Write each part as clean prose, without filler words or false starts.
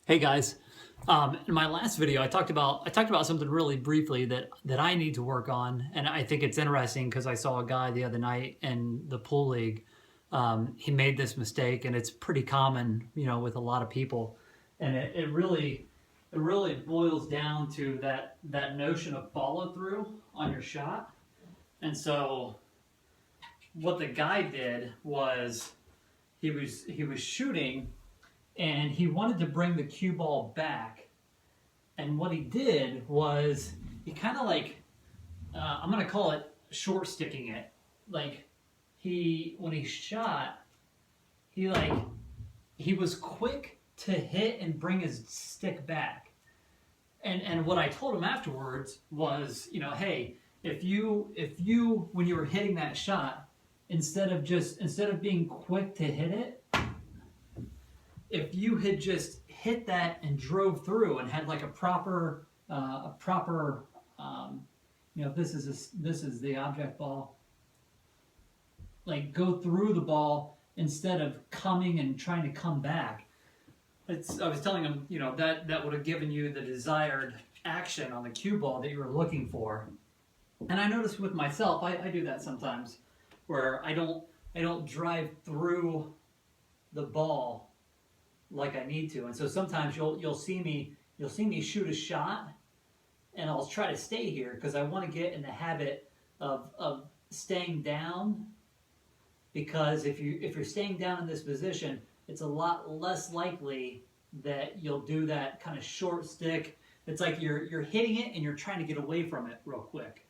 Hey guys, in my last video, I talked about something really briefly that I need to work on, and I think it's interesting because I saw a guy the other night in the pool league. He made this mistake, and it's pretty common, with a lot of people, and it really boils down to that notion of follow through on your shot. And so, what the guy did was he was shooting and he wanted to bring the cue ball back. And what he did was he kind of like, I'm gonna call it short sticking it. Like when he shot, he like he was quick to hit and bring his stick back. And what I told him afterwards was, hey, if you when you were hitting that shot, instead of being quick to hit it, if you had just hit that and drove through and had like a proper this is the object ball, like go through the ball instead of coming and trying to come back. I was telling him, that would have given you the desired action on the cue ball that you were looking for. And I noticed with myself, I do that sometimes, where I don't drive through the ball like I need to. And so sometimes you'll see me shoot a shot, and I'll try to stay here because I want to get in the habit of staying down. Because if you're staying down in this position, it's a lot less likely that you'll do that kind of short stick. It's like you're hitting it and you're trying to get away from it real quick.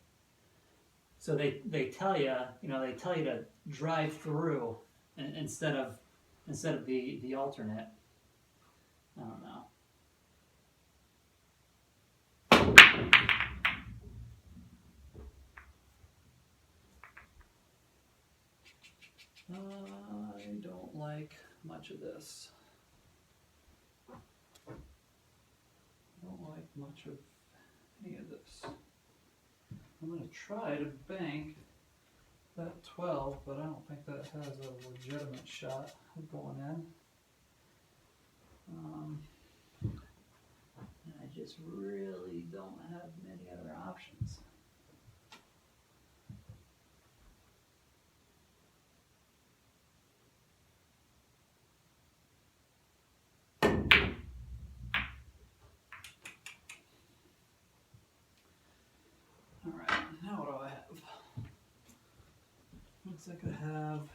So they tell you, to drive through instead of the alternate. I don't know. I don't like much of this. I don't like much of any of this. I'm going to try to bank that 12, but I don't think that has a legitimate shot of going in. And I just really don't have many other options. Alright, now what do I have? Looks like I have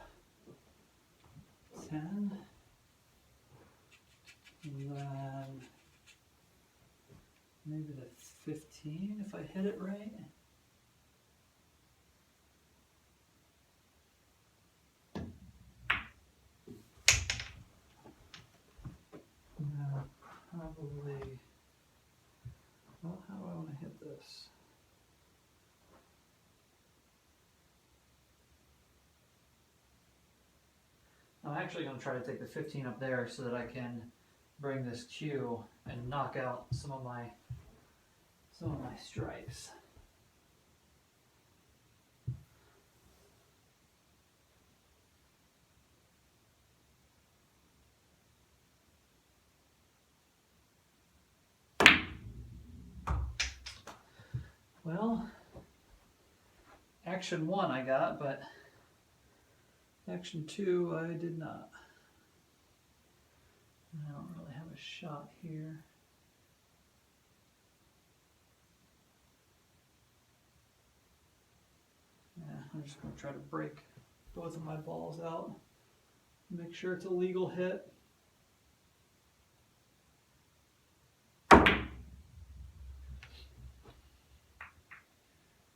10. And then maybe the 15 if I hit it right. Yeah, probably. Well, how do I want to hit this? I'm actually going to try to take the 15 up there so that I can bring this cue and knock out some of my strikes. Well, action 1 I got, but action 2 I did not. I don't really have a shot here. Yeah, I'm just going to try to break both of my balls out. Make sure it's a legal hit.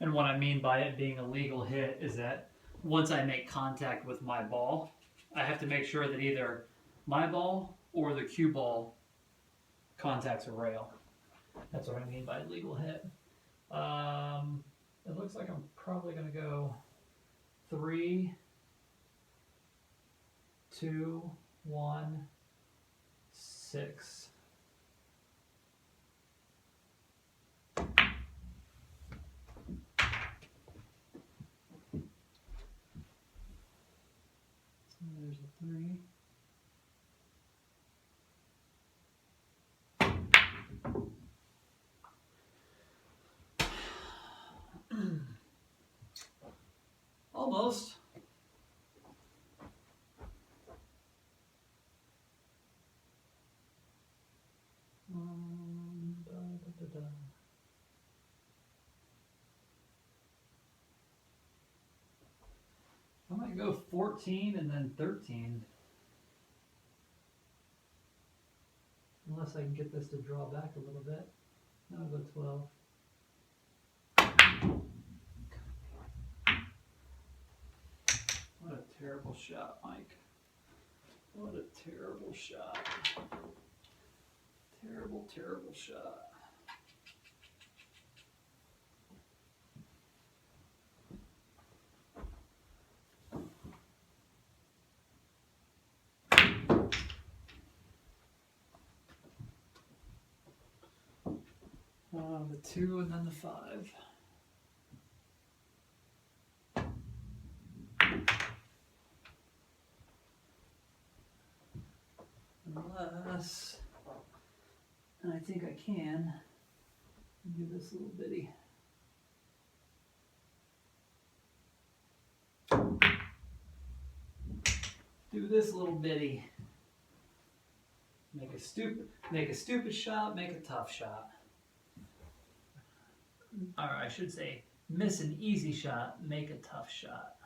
And what I mean by it being a legal hit is that once I make contact with my ball, I have to make sure that either my ball or the cue ball contacts a rail. That's what I mean by legal hit. It looks like I'm probably going to go 3, 2, 1, 6. So there's a 3. Almost. Da, da, da. I might go 14 and then 13. Unless I can get this to draw back a little bit. Now I'll go 12. What a terrible shot, Mike. What a terrible shot. Terrible, terrible shot. The 2 and then the 5. Unless, and I think I can, do this little bitty. Do this little bitty. Make a stupid shot, make a tough shot. Or I should say, miss an easy shot, make a tough shot.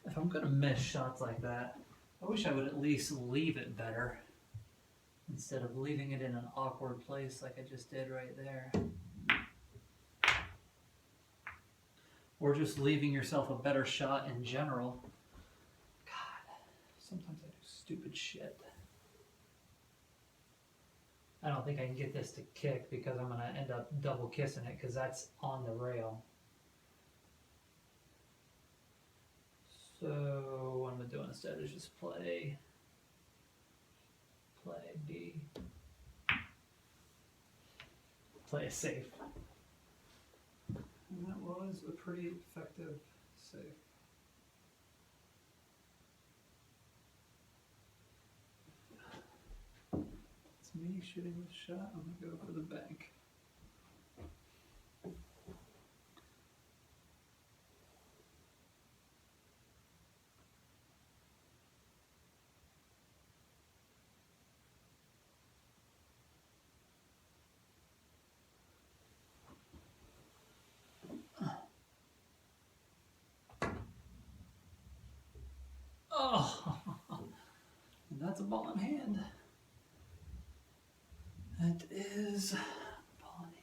If I'm gonna miss shots like that, I wish I would at least leave it better instead of leaving it in an awkward place like I just did right there. Or just leaving yourself a better shot in general. God, sometimes I do stupid shit. I don't think I can get this to kick because I'm gonna end up double kissing it because that's on the rail. So what I'm doing instead is just play B. Play it safe. And that was a pretty effective save. It's me shooting this shot. I'm gonna go for the bank. Oh, and that's a ball in hand. That is ball in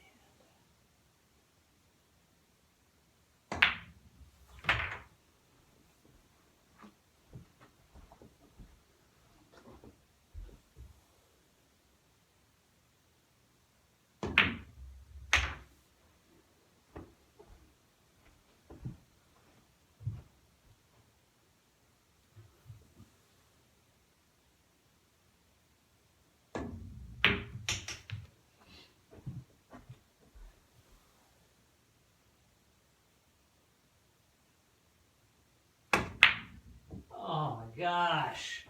Oh my gosh.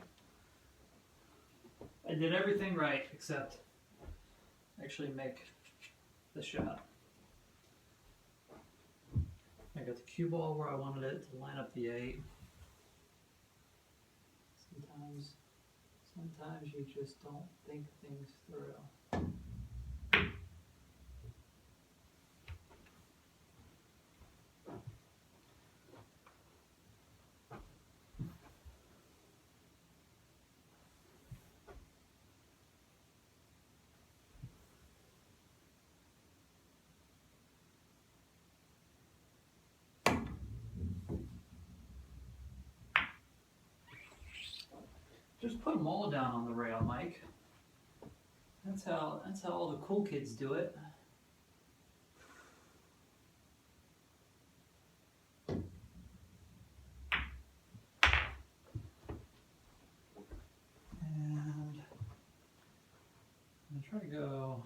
I did everything right except actually make the shot. I got the cue ball where I wanted it to line up the 8. Sometimes you just don't think things through. Just put them all down on the rail, Mike. That's how all the cool kids do it. And I'm gonna try to go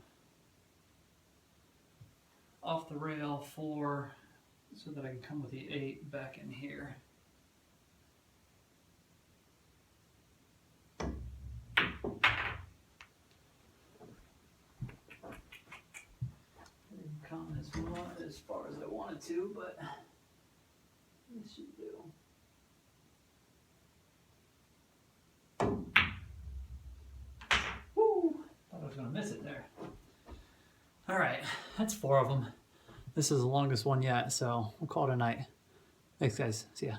off the rail 4 so that I can come with the 8 back in here. as far as I wanted to, but this should do. Woo! Thought I was gonna miss it there. All right, that's 4 of them. This is the longest one yet, so we'll call it a night. Thanks, guys. See ya.